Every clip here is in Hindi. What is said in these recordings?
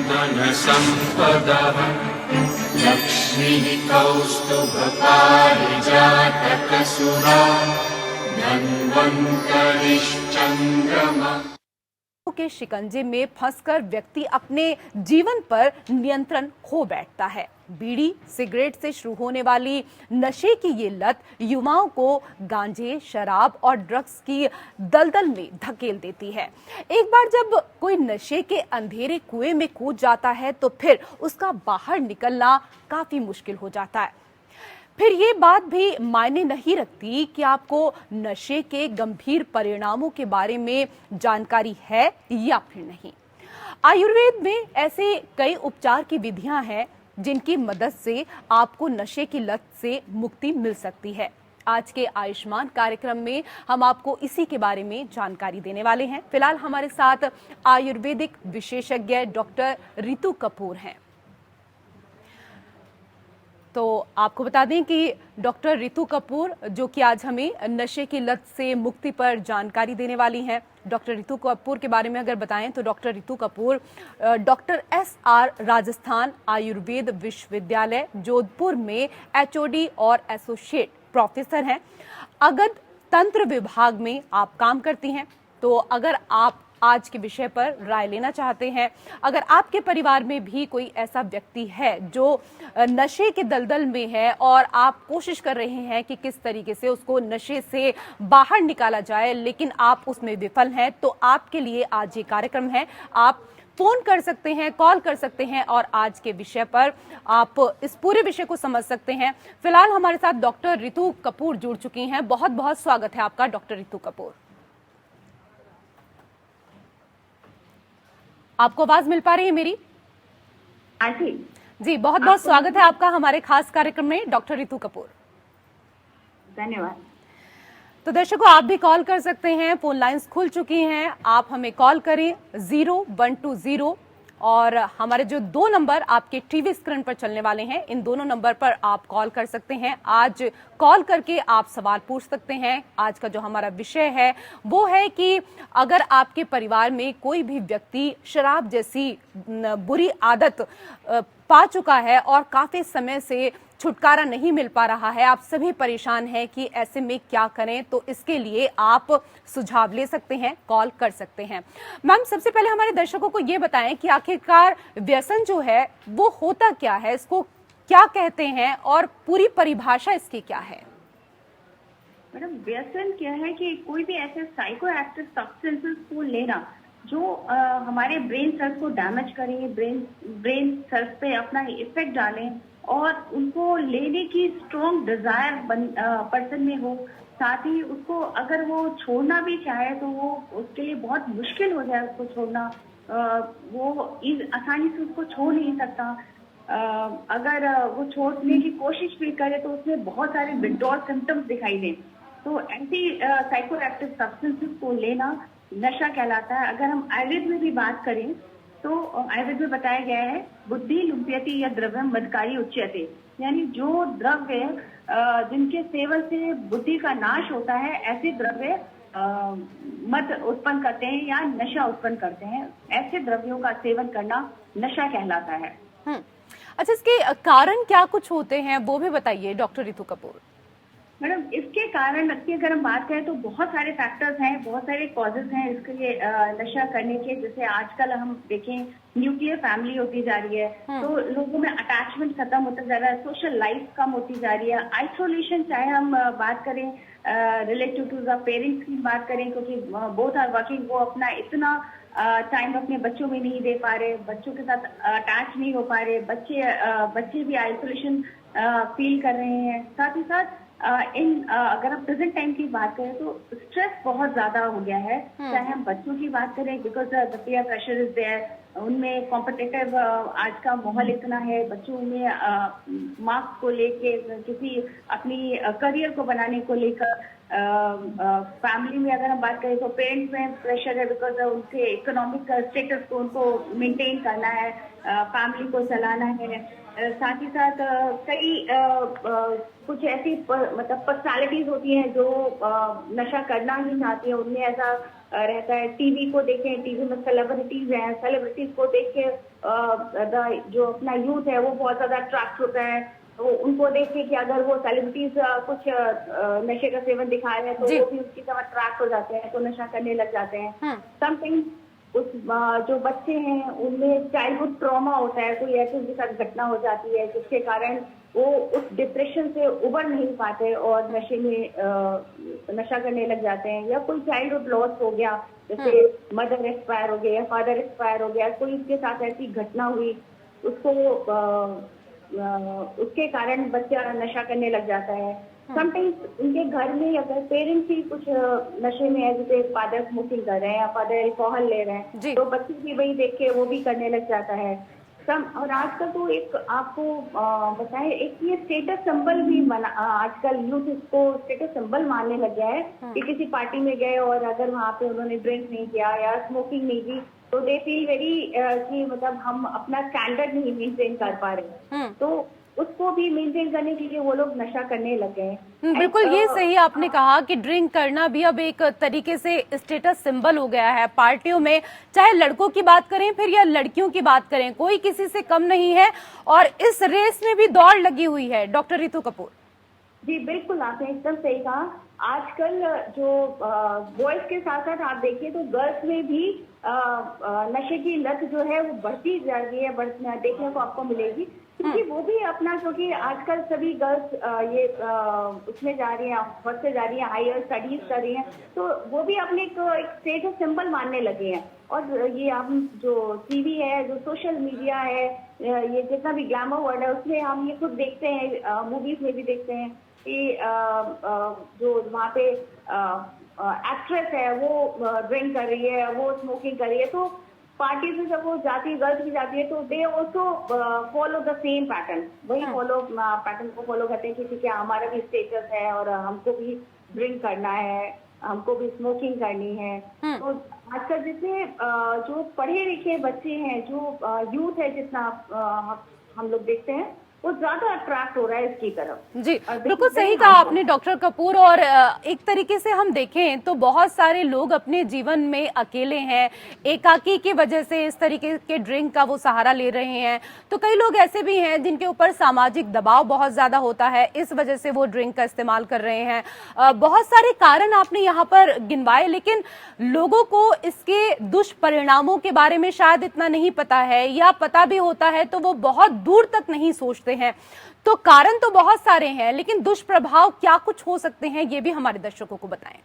धनसम्पदः लक्ष्मीः कौस्तुभपारिजातकसुरा धन्वन्तरिश्चन्द्रमा। के शिकंजे में फंसकर व्यक्ति अपने जीवन पर नियंत्रण खो बैठता है। बीड़ी सिगरेट से शुरू होने वाली नशे की ये लत युवाओं को गांजे, शराब और ड्रग्स की दलदल में धकेल देती है। एक बार जब कोई नशे के अंधेरे कुएं में कूद जाता है तो फिर उसका बाहर निकलना काफी मुश्किल हो जाता है। फिर ये बात भी मायने नहीं रखती कि आपको नशे के गंभीर परिणामों के बारे में जानकारी है या फिर नहीं। आयुर्वेद में ऐसे कई उपचार की विधियां हैं जिनकी मदद से आपको नशे की लत से मुक्ति मिल सकती है। आज के आयुष्मान कार्यक्रम में हम आपको इसी के बारे में जानकारी देने वाले हैं। फिलहाल हमारे साथ आयुर्वेदिक विशेषज्ञ डॉक्टर रितु कपूर हैं। तो आपको बता दें कि डॉक्टर रितु कपूर जो कि आज हमें नशे की लत से मुक्ति पर जानकारी देने वाली हैं। डॉक्टर रितु कपूर के बारे में अगर बताएं तो doctor Ritu Kapoor doctor SR Rajasthan Ayurveda विश्वविद्यालय जोधपुर में HOD और एसोसिएट प्रोफेसर हैं। अगध तंत्र विभाग में आप काम करती हैं। तो अगर आप आज के विषय पर राय लेना चाहते हैं, अगर आपके परिवार में भी कोई ऐसा व्यक्ति है जो नशे के दलदल में है और आप कोशिश कर रहे हैं कि किस तरीके से उसको नशे से बाहर निकाला जाए लेकिन आप उसमें विफल हैं, तो आपके लिए आज ये कार्यक्रम है। आप फोन कर सकते हैं, कॉल कर सकते हैं और आज के विषय पर आप इस पूरे विषय को समझ सकते हैं। फिलहाल हमारे साथ डॉक्टर रितु कपूर जुड़ चुकी हैं। बहुत बहुत स्वागत है आपका डॉक्टर रितु कपूर। आपको आवाज मिल पा रही है मेरी? जी, बहुत बहुत स्वागत है आपका हमारे खास कार्यक्रम में डॉक्टर रितु कपूर। धन्यवाद। तो दर्शकों, आप भी कॉल कर सकते हैं, फोन लाइंस खुल चुकी हैं। आप हमें कॉल करें 0120 और हमारे जो 2 नंबर आपके टीवी स्क्रीन पर चलने वाले हैं, इन दोनों नंबर पर आप कॉल कर सकते हैं। आज कॉल करके आप सवाल पूछ सकते हैं। आज का जो हमारा विषय है वो है कि अगर आपके परिवार में कोई भी व्यक्ति शराब जैसी बुरी आदत पा चुका है और काफी समय से छुटकारा नहीं मिल पा रहा है, आप सभी परेशान हैं कि ऐसे में क्या करें, तो इसके लिए आप सुझाव ले सकते हैं, कॉल कर सकते हैं। मैम, सबसे पहले हमारे दर्शकों को ये बताएं कि आखिरकार व्यसन जो है वो होता क्या है, इसको क्या कहते हैं और पूरी परिभाषा इसकी क्या है? मैडम, व्यसन क्या है कि कोई भी ऐसे साइको एक्टिव सब्सटेंसेस को लेना जो हमारे ब्रेन सेल्स को डैमेज करें, ब्रेन सेल्स पे अपना इफेक्ट डालें और उनको लेने की स्ट्रॉन्ग डिजायर पर्सन में हो। साथ ही उसको अगर वो छोड़ना भी चाहे तो वो उसके लिए बहुत मुश्किल हो जाए उसको छोड़ना। वो आसानी से उसको छोड़ नहीं सकता। अगर वो छोड़ने की कोशिश भी करे तो उसमें बहुत सारे विथड्रॉल सिम्टम्स दिखाई दें। तो ऐसी साइको एक्टिव सब्सटेंसेस को लेना नशा कहलाता है। अगर हम आयुर्वेद में भी बात करें तो आयुर्वेद में बताया गया है बुद्धि लुप्यति या द्रव्यम मदकारी उच्यते, यानी जो द्रव्य जिनके सेवन से बुद्धि का नाश होता है, ऐसे द्रव्य मद उत्पन्न करते हैं या नशा उत्पन्न करते हैं। ऐसे द्रव्यों का सेवन करना नशा कहलाता है। अच्छा, इसके कारण क्या कुछ होते हैं वो भी बताइए डॉक्टर रितु कपूर। मैडम, इसके कारण की अगर हम बात करें तो बहुत सारे फैक्टर्स हैं, बहुत सारे कॉजेज हैं इसके लिए नशा करने के। जैसे आजकल हम देखें न्यूक्लियर फैमिली होती जा रही है, तो लोगों में अटैचमेंट खत्म होता जा रहा है, सोशल लाइफ कम होती जा रही है, आइसोलेशन, चाहे हम बात करें रिलेटिव टू द पेरेंट्स की बात करें, क्योंकि बोथ आर वर्किंग, वो अपना इतना टाइम अपने बच्चों में नहीं दे पा रहे, बच्चों के साथ अटैच नहीं हो पा रहे, बच्चे भी आइसोलेशन फील कर रहे हैं। साथ ही साथ अगर हम प्रेजेंट टाइम की बात करें तो स्ट्रेस बहुत ज्यादा हो गया है। चाहे हम बच्चों की बात करें, because the peer pressure is there, उनमें कॉम्पिटिटिव आज का माहौल इतना है, बच्चों में मार्क्स को लेके, किसी अपनी करियर को बनाने को लेकर, फैमिली में अगर हम बात करें तो पेरेंट्स में प्रेशर है, बिकॉज उनके इकोनॉमिक स्टेटस को उनको मेंटेन करना है, फैमिली को चलाना है। साथ ही साथ कई कुछ ऐसी मतलब पर्सनालिटीज होती हैं जो नशा करना ही चाहती है, उनमें ऐसा रहता है। टीवी को देखें, टीवी में सेलिब्रिटीज हैं, सेलिब्रिटीज को देख के जो अपना यूथ है वो बहुत ज्यादा अट्रैक्ट होता है। तो उनको देख के कि अगर वो सेलिब्रिटीज कुछ नशे का सेवन दिखा रहे हैं तो वो भी उसकी तरफ अट्रैक्ट हो जाते हैं, तो नशा करने लग जाते हैं। समथिंग उस जो बच्चे हैं उनमें चाइल्डहुड ट्रॉमा होता है, कोई ऐसी उनके साथ घटना हो जाती है जिसके कारण वो उस डिप्रेशन से उबर नहीं पाते और नशे में नशा करने लग जाते हैं। या कोई चाइल्डहुड लॉस हो गया, जैसे मदर एक्सपायर हो गया या फादर एक्सपायर हो गया, कोई उसके साथ ऐसी घटना हुई, उसको उसके कारण बच्चा नशा करने लग जाता है। समटाइम्स उनके घर में अगर पेरेंट्स ही कुछ नशे में है, जैसे फादर स्मोकिंग कर रहे हैं या फादर अल्कोहल ले रहे हैं, तो बच्चे भी वही देख के वो भी करने लग जाता है। और आजकल तो एक आपको बताएं, एक ये स्टेटस सिंबल भी बना, आजकल यूथ इसको स्टेटस सिंबल मानने लग गया है कि किसी पार्टी में गए और अगर वहाँ पे उन्होंने ड्रिंक नहीं किया या स्मोकिंग नहीं की तो दे फील वेरी कि मतलब हम अपना स्टैंडर्ड नहीं मेंटेन कर पा रहे, तो उसको भी मेंटेन करने के लिए वो लोग नशा करने लग गए। बिल्कुल ये सही आपने कहा कि ड्रिंक करना भी अब एक तरीके से स्टेटस सिंबल हो गया है पार्टियों में, चाहे लड़कों की बात करें फिर या लड़कियों की बात करें, कोई किसी से कम नहीं है और इस रेस में भी दौड़ लगी हुई है। डॉक्टर रितु कपूर जी बिल्कुल, आपने एकदम सही कहा। आजकल जो बॉयज के साथ साथ आप देखिए तो गर्ल्स में भी नशे की लत जो है वो बढ़ती जा रही है, देखने को आपको मिलेगी, क्योंकि वो भी अपना, क्योंकि आजकल सभी गर्ल्स ये उसमें जा रही हैं, फर्स्ट से जा रही हैं, हायर स्टडीज कर रही हैं, तो वो भी अपने एक स्टेटस सिंबल मानने लगे हैं। और ये हम जो टीवी है, जो सोशल मीडिया है, ये जितना भी ग्लैमर वर्ल्ड है उसमें हम ये खुद देखते हैं, मूवीज में भी देखते हैं कि जो वहाँ पे एक्ट्रेस है वो ड्रिंक कर रही है, वो स्मोकिंग कर रही है, तो पार्टी से जब वो जाती है, गर्ल्स भी जाती है, तो they also follow the same pattern, वही पैटर्न को फॉलो करते हैं कि ठीक है हमारा भी स्टेटस है और हमको भी ड्रिंक करना है, हमको भी स्मोकिंग करनी है। तो आजकल जितने जो पढ़े लिखे बच्चे हैं, जो यूथ है, जितना हम लोग देखते हैं वो ज्यादा अट्रैक्ट हो रहा है इसकी तरफ। जी बिल्कुल सही कहा आपने डॉक्टर कपूर। और एक तरीके से हम देखें तो बहुत सारे लोग अपने जीवन में अकेले हैं, एकाकी की वजह से इस तरीके के ड्रिंक का वो सहारा ले रहे हैं। तो कई लोग ऐसे भी हैं जिनके ऊपर सामाजिक दबाव बहुत ज्यादा होता है, इस वजह से वो ड्रिंक का इस्तेमाल कर रहे हैं। बहुत सारे कारण आपने यहाँ पर गिनवाए, लेकिन लोगों को इसके दुष्परिणामों के बारे में शायद इतना नहीं पता है, या पता भी होता है तो वो बहुत दूर तक नहीं सोचते हैं। तो कारण तो बहुत सारे हैं, लेकिन दुष्प्रभाव क्या कुछ हो सकते हैं ये भी हमारे दर्शकों को बताएं।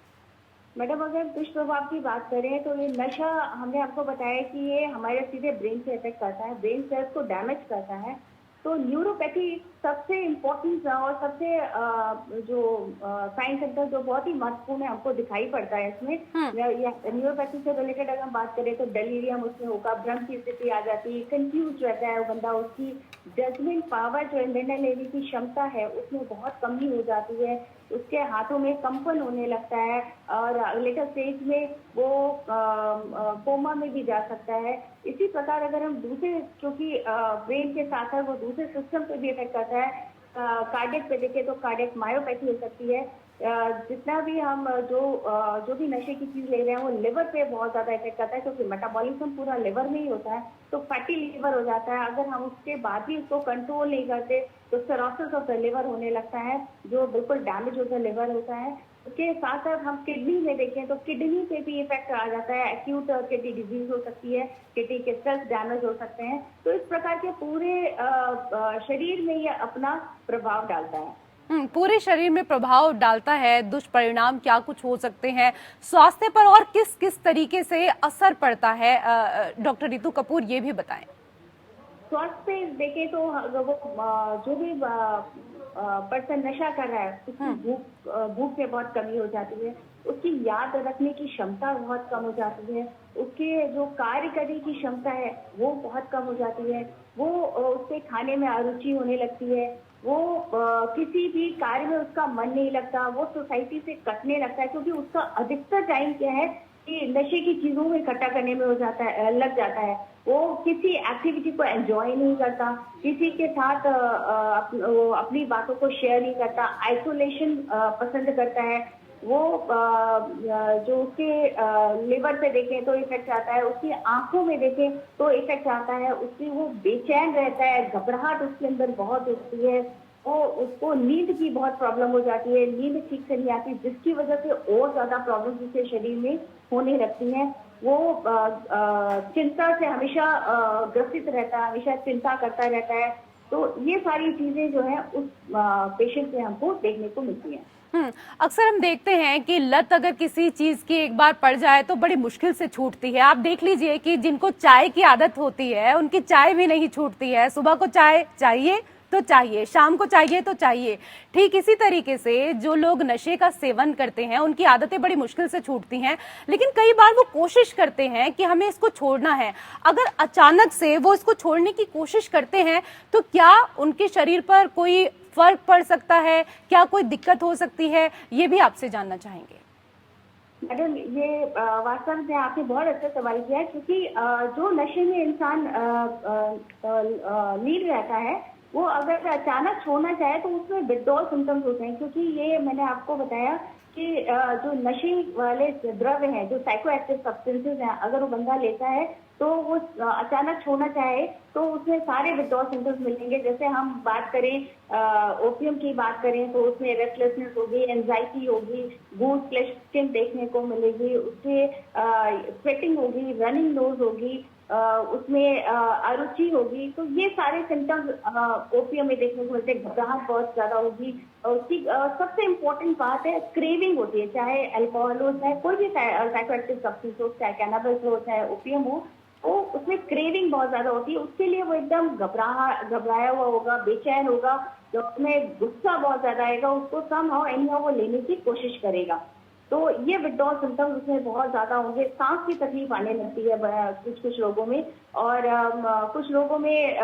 मैडम अगर दुष्प्रभाव की बात करें तो ये नशा, हमने आपको बताया कि ये हमारे सीधे ब्रेन से अटैक करता है, ब्रेन सेल्स को डैमेज करता है। तो न्यूरोपैथी सबसे इम्पोर्टेंट और सबसे जो साइंस सेंटर जो बहुत ही महत्वपूर्ण है हमको दिखाई पड़ता है इसमें। न्यूरोपैथी से रिलेटेड अगर हम बात करें तो डेलीरियम उसमें होगा, भ्रम की स्थिति आ जाती है, कंफ्यूज रहता है वो बंदा, उसकी जजमेंट पावर जो निर्णय लेने की क्षमता है उसमें बहुत कमी हो जाती है, उसके हाथों में कंपन होने लगता है और लेटर स्टेज में वो कोमा में भी जा सकता है। इसी प्रकार अगर हम दूसरे, क्योंकि ब्रेन के साथ है वो दूसरे सिस्टम पे भी इफेक्ट करता है, कार्डियक पे देखें तो कार्डियक मायोपैथी हो सकती है। जितना भी हम जो भी नशे की चीज ले रहे हैं वो लिवर पे बहुत ज्यादा इफेक्ट करता है, क्योंकि मेटाबॉलिज्म पूरा लिवर में ही होता है, तो फैटी लिवर हो जाता है। अगर हम उसके बाद भी उसको कंट्रोल नहीं करते तो सिरोसिस ऑफ द लिवर होने लगता है, जो बिल्कुल डैमेज होता है लिवर होता है। उसके साथ साथ हम किडनी में देखें तो किडनी पे भी इफेक्ट आ जाता है, एक्यूट किडनी डिजीज हो सकती है, किडनी के सेल्स डैमेज हो सकते हैं। तो इस प्रकार के पूरे शरीर में ये अपना प्रभाव डालता है। पूरे शरीर में प्रभाव डालता है। दुष्परिणाम क्या कुछ हो सकते हैं स्वास्थ्य पर और किस किस तरीके से असर पड़ता है, डॉक्टर रितु कपूर ये भी बताएं। स्वास्थ्य पे देखें तो वो जो भी पर्सन नशा कर रहा है उसकी भूख में बहुत कमी हो जाती है, उसकी याद रखने की क्षमता बहुत कम हो जाती है, उसके जो कार्य करने की क्षमता है वो बहुत कम हो जाती है, वो उसके खाने में अरुचि होने लगती है, वो किसी भी कार्य में उसका मन नहीं लगता, वो सोसाइटी से कटने लगता है, क्योंकि उसका अधिकतर टाइम क्या है कि नशे की चीजों में इकट्ठा करने में हो जाता है, लग जाता है। वो किसी एक्टिविटी को एंजॉय नहीं करता, किसी के साथ अपनी बातों को शेयर नहीं करता, आइसोलेशन पसंद करता है, वो जो उसके लिवर पे देखें तो इफेक्ट आता है, उसकी आंखों में देखें तो इफेक्ट आता है, उसकी वो बेचैन रहता है, घबराहट उसके अंदर बहुत होती है, वो उसको नींद की बहुत प्रॉब्लम हो जाती है, नींद ठीक से नहीं आती, जिसकी वजह से और ज्यादा प्रॉब्लम उसके शरीर में होने लगती हैं। वो चिंता से हमेशा ग्रसित रहता है, हमेशा चिंता करता रहता है। तो ये सारी चीजें जो है उस पेशेंट से हमको देखने को मिलती हैं। अक्सर हम देखते हैं कि लत अगर किसी चीज की एक बार पड़ जाए तो बड़ी मुश्किल से छूटती है। आप देख लीजिए कि जिनको चाय की आदत होती है उनकी चाय भी नहीं छूटती है। सुबह को चाय चाहिए तो चाहिए, शाम को चाहिए तो चाहिए। ठीक इसी तरीके से जो लोग नशे का सेवन करते हैं उनकी आदतें बड़ी मुश्किल से छूटती हैं, लेकिन कई बार वो कोशिश करते हैं कि हमें इसको छोड़ना है। अगर अचानक से वो इसको छोड़ने की कोशिश करते हैं तो क्या उनके शरीर पर कोई फर्क पड़ सकता है, क्या कोई दिक्कत हो सकती है, ये भी आपसे जानना चाहेंगे। मैडम, ये वास्तव में आपने बहुत अच्छा सवाल किया है, क्योंकि जो नशे में इंसान लीन रहता है, वो अगर अचानक छोड़ना चाहे तो उसमें विथड्रॉल सिम्टम्स होते हैं। क्योंकि ये मैंने आपको बताया कि जो नशे वाले द्रव्य हैं, जो साइको एक्टिव सब्सटेंसेज हैं, अगर वो बंदा लेता है तो वो अचानक छोड़ना चाहे तो उसमें सारे विथड्रॉल सिम्टम्स मिलेंगे। जैसे हम बात करें ओपियम की बात करें तो उसमें रेस्टलेसनेस होगी, एंजाइटी होगी, गूज फ्लैश स्किन देखने को मिलेगी, उससे स्वेटिंग होगी, रनिंग नोज होगी, उसमें अरुचि होगी। तो ये सारे सिम्टम्स ओपियम में देखने को मिलते हैं। घबराहट बहुत ज्यादा होगी, और उसकी सबसे इम्पोर्टेंट बात है क्रेविंग होती है। चाहे अल्कोहल हो, चाहे कोई भी साइकोएक्टिव सब्सटेंस हो, चाहे कैनाबिस हो, चाहे ओपियम हो, तो उसमें क्रेविंग बहुत ज्यादा होती है। उसके लिए वो एकदम घबराया हुआ होगा, बेचैन होगा, जो उसमें गुस्सा बहुत ज्यादा आएगा, उसको समहाउ एनीहाउ वो लेने की कोशिश करेगा। तो ये विथड्रॉल सिम्टम्स उसमें बहुत ज्यादा होंगे। सांस की तकलीफ आने लगती है कुछ लोगों में, और कुछ लोगों में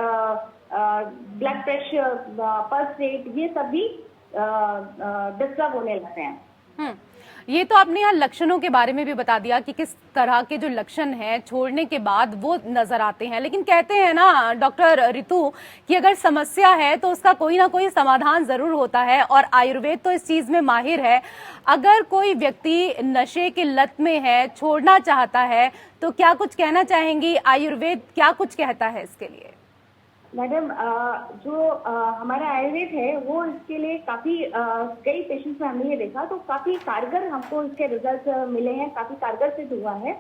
ब्लड प्रेशर, पल्स रेट, ये सब भी डिस्टर्ब होने लगते हैं। ये तो आपने यहाँ लक्षणों के बारे में भी बता दिया कि किस तरह के जो लक्षण हैं छोड़ने के बाद वो नजर आते हैं, लेकिन कहते हैं ना डॉक्टर रितु कि अगर समस्या है तो उसका कोई ना कोई समाधान जरूर होता है, और आयुर्वेद तो इस चीज में माहिर है। अगर कोई व्यक्ति नशे की लत में है, छोड़ना चाहता है, तो क्या कुछ कहना चाहेंगी? आयुर्वेद क्या कुछ कहता है इसके लिए? मैडम, जो हमारा आयुर्वेद है वो इसके लिए काफी कई पेशेंट्स में हमने ये देखा तो काफी कारगर हमको इसके रिजल्ट मिले हैं, काफी कारगर सिद्ध हुआ है।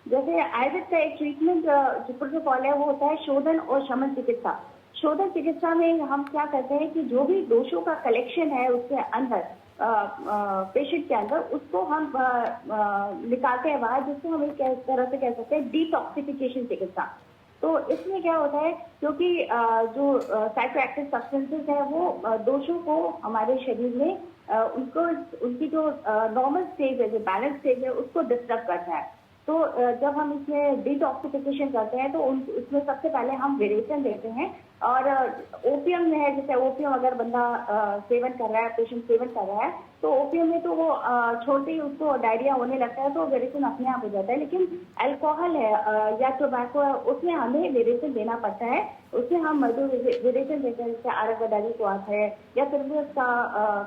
जैसे आयुर्वेद का एक ट्रीटमेंट जो प्रोटोकॉल है वो होता है शोधन और शमन चिकित्सा। शोधन चिकित्सा में हम क्या करते हैं कि जो भी दोषों का कलेक्शन है उसके अंदर पेशेंट के अंदर, उसको हम निकालते हैं बाहर, जिसको हम एक तरह से कह सकते हैं डिटॉक्सिफिकेशन चिकित्सा। तो इसमें क्या होता है, क्योंकि जो साइकोएक्टिव सब्सटेंसेस हैं वो दोषों को हमारे शरीर में उनको उनकी जो नॉर्मल स्टेज है, जो बैलेंस स्टेज है, उसको डिस्टर्ब करता है। तो जब हम इसमें डिटॉक्सिफिकेशन करते हैं तो उसमें सबसे पहले हम वेरिएशन देते हैं। और ओपियम में है, जैसे ओपियम अगर बंदा सेवन कर रहा है, पेशेंट सेवन कर रहा है, तो ओपियम में तो वो छोड़ते ही उसको डायरिया होने लगता है तो वेरिएशन अपने आप हो जाता है। लेकिन अल्कोहल है या टोबैको है, उसमें हमें वेरिएशन देना पड़ता है। उसमें हम जो वेरिएशन देते हैं, जैसे आरगदारी को आता है या फिर भी उसका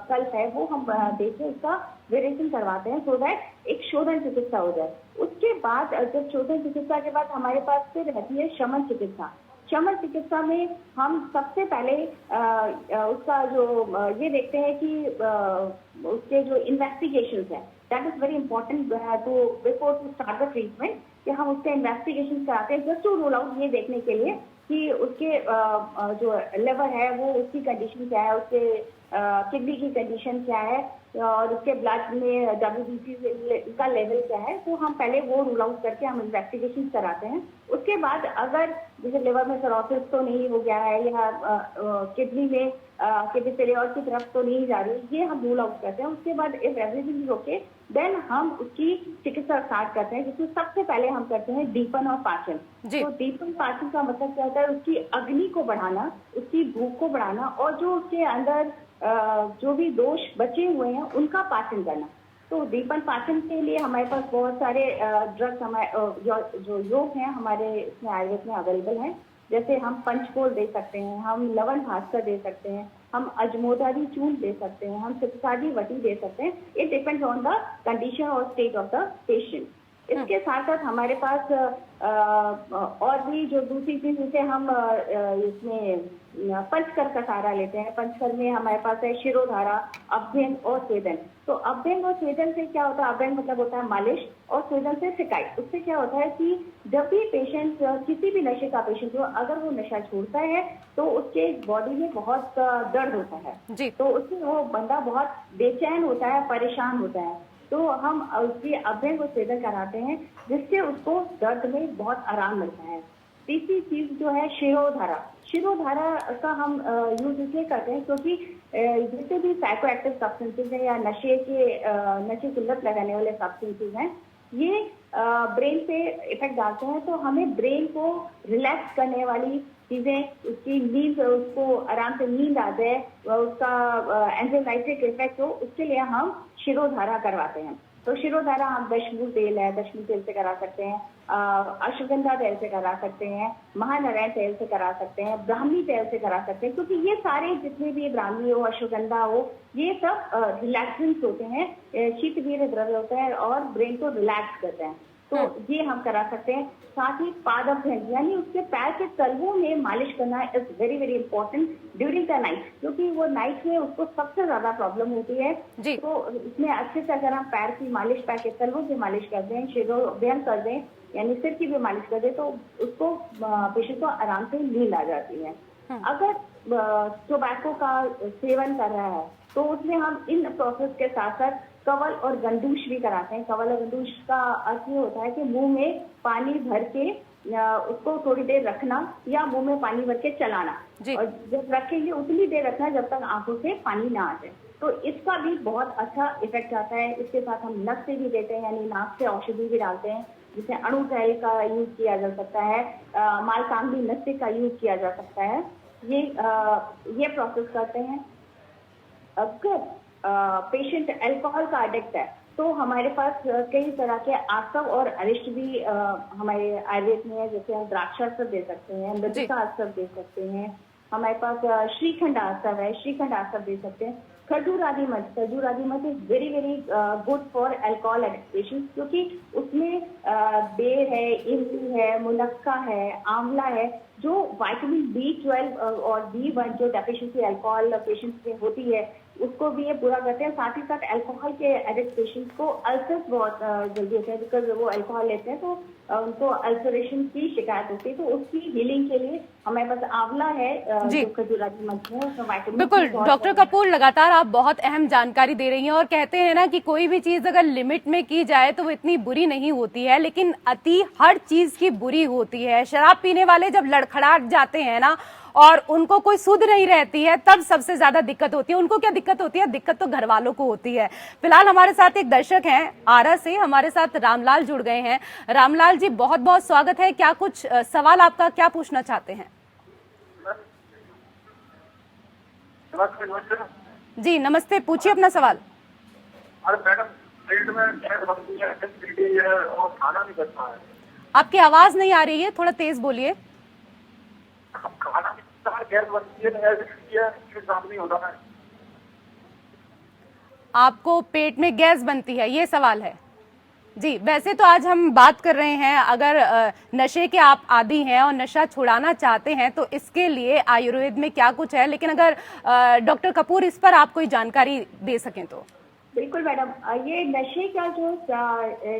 कल्प है, वो हम देके उसका वेरिएशन करवाते हैं, सो दैट एक शोधन चिकित्सा हो जाए। उसके बाद जब शोधन चिकित्सा के बाद हमारे पास फिर रहती है शमन चिकित्सा। शमन चिकित्सा में हम सबसे पहले उसका जो ये देखते हैं कि उसके जो इन्वेस्टिगेशंस हैं, that is very important to before to start the treatment, कि हम उसके इन्वेस्टिगेशन कराते हैं जस्ट टू रूल आउट, ये देखने के लिए कि उसके जो लिवर है वो उसकी कंडीशन क्या है, उसके किडनी की कंडीशन क्या है, और उसके ब्लड में WBC का लेवल क्या है। तो हम पहले वो रूल आउट करके हम इन्वेस्टिगेशन कराते हैं। उसके बाद अगर जैसे लिवर में सिरोसिस तो नहीं हो गया है, या किडनी में किडनी फेलियर की तरफ तो नहीं जा रही, ये हम रूल आउट करते हैं। उसके बाद if everything is okay, then हम उसकी चिकित्सा स्टार्ट करते हैं, जिसमें सबसे पहले हम करते हैं दीपन और पाचन। तो दीपन पाचन का मतलब क्या होता है? उसकी अग्नि को बढ़ाना, उसकी भूख को बढ़ाना, और जो उसके अंदर जो भी दोष बचे हुए हैं उनका पाचन करना। तो दीपन पाचन के लिए हमारे पास बहुत सारे ड्रग्स हमारे जो योग हैं हमारे इसमें आयुर्वेद में अवेलेबल हैं। जैसे हम पंचकोल दे सकते हैं, हम लवण भास्कर दे सकते हैं, हम अजमोदारी चूर्ण दे सकते हैं, हम सिप्साडी वटी दे सकते हैं। It depends on the condition और स्टेट ऑफ द पेशेंट। इसके साथ साथ हमारे पास और भी जो दूसरी चीज, जैसे हम इसमें पंचकर का सहारा लेते हैं। पंचकर में हमारे पास है शिरोधारा, अभ्यंग और स्वेदन। तो अभ्यंग और स्वेदन से क्या होता है, अभ्यंग मतलब होता है मालिश और स्वेदन से सिकाई। उससे क्या होता है कि जब भी पेशेंट, किसी भी नशे का पेशेंट हो, अगर वो नशा छोड़ता है तो उसके बॉडी में बहुत दर्द होता है जी। तो उससे वो बंदा बहुत बेचैन होता है, परेशान होता है। तो हम उसकी अभ्यंग और स्वेदन कराते हैं, जिससे उसको दर्द में बहुत आराम मिलता है। तीसरी चीज जो है शिरोधारा। शिरोधारा का हम यूज इसलिए करते हैं क्योंकि जितने भी साइको एक्टिव सब्सटेंसेज हैं या नशे की लत लगाने वाले सब्सटेंसेज हैं, ये ब्रेन पे इफेक्ट डालते हैं। तो हमें ब्रेन को रिलैक्स करने वाली चीजें, उसकी नींद, उसको आराम से नींद आ जाए, उसका एंजाइटिक इफेक्ट हो, उसके लिए हम शिरोधारा करवाते हैं। तो शिरोधारा हम दशमूल तेल है, दशमूल तेल से करा सकते हैं, अश्वगंधा तेल से करा सकते हैं, महानारायण तेल से करा सकते हैं, ब्राह्मी तेल से करा सकते हैं। क्योंकि ये सारे जितने भी ब्राह्मी हो, अश्वगंधा हो, ये सब रिलैक्सेंट्स होते हैं, शीतवीर्य द्रव्य होता है और ब्रेन को रिलैक्स करते हैं। तो ये हम करा सकते हैं। साथ ही पादभ्यंग यानी उसके पैर के तलवों में मालिश करना is very very important during the night, क्योंकि वो नाइट में उसको सबसे ज्यादा प्रॉब्लम होती है। तो इसमें अच्छे से अगर हम पैर की मालिश, पैर के तलवों की मालिश कर दें, शिरोभ्यंग कर दें, यानी सिर की भी मालिश कर दें, तो उसको पेशेंट को आराम से नींद आ जाती है। अगर टोबैको का सेवन कर रहा है तो उसमें हम इन प्रोसेस के साथ साथ कवल और गंडूश भी कराते हैं। कवल और गंडूश का अर्थ ये होता है कि मुंह में पानी भर के उसको थोड़ी देर रखना या मुंह में पानी भर के चलाना, और जब रखेंगे उतनी देर रखना जब तक आंखों से पानी ना आ जाए। तो इसका भी बहुत अच्छा इफेक्ट आता है। इसके साथ हम नक से भी देते हैं, यानी नाक से औषधि भी डालते हैं, जिसे अणु तेल का यूज किया जा सकता है, मालकांगली नस्य का यूज किया जा सकता है। ये प्रोसेस करते हैं। अगर पेशेंट अल्कोहल का एडिक्ट है तो हमारे पास कई तरह के आसव और अरिष्ट भी हमारे आयुर्वेद में है। जैसे हम द्राक्षास्त्र दे सकते हैं, मृतिका आसव दे सकते हैं, हमारे पास श्रीखंड आसव है, श्रीखंड आसव दे सकते हैं। खजूरादी मध is very very good for alcohol addict patients, क्योंकि उसमें बेर है, इमली है, मुनक्का है, आंवला है, जो विटामिन B12 और B1 जो डेफिशिएंसी अल्कोहल पेशेंट्स में होती है उसको भी ये पूरा करते हैं। साथ ही साथ अल्कोहल के एडिक्ट पेशेंट्स को अल्सर्स बहुत जल्दी होते हैं, बिकॉज वो अल्कोहल लेते हैं तो उनको अल्सरेशन की शिकायत होती है। तो उसकी हीलिंग के लिए हमारे पास आंवला है, जो खजूरादी मध है, उसमें विटामिन। बिल्कुल डॉक्टर कपूर, लगातार आप बहुत अहम जानकारी दे रही हैं और कहते हैं ना कि कोई भी चीज अगर लिमिट में की जाए तो वो इतनी बुरी नहीं होती है, लेकिन अति हर चीज की बुरी होती है। शराब पीने वाले जब लड़खड़ा जाते हैं ना और उनको कोई सुध नहीं रहती है, तब सबसे ज्यादा दिक्कत होती है। उनको क्या दिक्कत होती है? दिक्कत तो घर वालों को होती है। फिलहाल हमारे साथ एक दर्शक हैं आरा से, हमारे साथ रामलाल जुड़ गए हैं। रामलाल जी, बहुत बहुत स्वागत है। क्या कुछ सवाल आपका, क्या पूछना चाहते हैं? जी नमस्ते, पूछिए अपना सवाल। अरे मैडम, पेट में गैस बनती है, एसिडिटी है और खाना नहीं बनता है। आपकी आवाज नहीं आ रही है, थोड़ा तेज बोलिए। खाना नहीं बनता है, गैस बनती है, एसिडिटी है, पेट साफ नहीं होता है। आपको पेट में गैस बनती है, ये सवाल है जी। वैसे तो आज हम बात कर रहे हैं, अगर नशे के आप आदी हैं और नशा छुड़ाना चाहते हैं तो इसके लिए आयुर्वेद में क्या कुछ है, लेकिन अगर डॉक्टर कपूर इस पर आप कोई जानकारी दे सकें तो। बिल्कुल मैडम, ये नशे का जो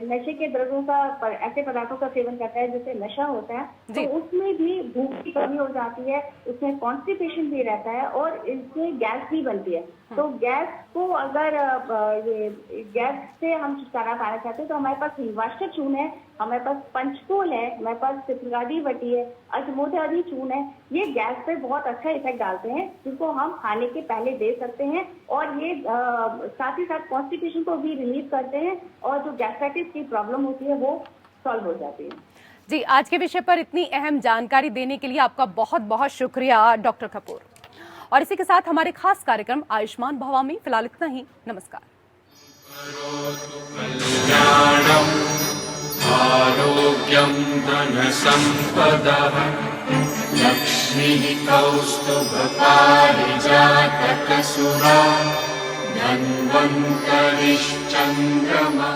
नशे के द्रव्यों का, ऐसे पदार्थों का सेवन करता है जैसे नशा होता है, तो उसमें भी भूख की कमी हो जाती है, उसमें कॉन्स्टिपेशन भी रहता है और इसमें गैस भी बनती है। तो गैस को अगर ये गैस से हम छुटकारा पाना चाहते हैं तो हमारे पास हिलवाष्टक चूर्ण है, हमारे पास पंचतोल है, हमारे पास सिप्रादी वटी है, अजमोदारी चूर्ण है। ये गैस पे बहुत अच्छा इफेक्ट डालते हैं, जिसको हम खाने के पहले दे सकते हैं और ये साथ ही साथ कॉन्स्टिपेशन को भी रिलीव करते हैं और जो गैस्ट्राइटिस की प्रॉब्लम होती है वो सॉल्व हो जाती है। जी, आज के विषय पर इतनी अहम जानकारी देने के लिए आपका बहुत बहुत शुक्रिया डॉक्टर कपूर। और इसी के साथ हमारे खास कार्यक्रम आयुष्मान भवा में फिलहाल इतना ही। नमस्कार। आरोग्यं धनसंपदः लक्ष्मी लक्ष्मीः कौस्तुभपारिजातकसुरा धन्वन्तरिश्चन्द्रमा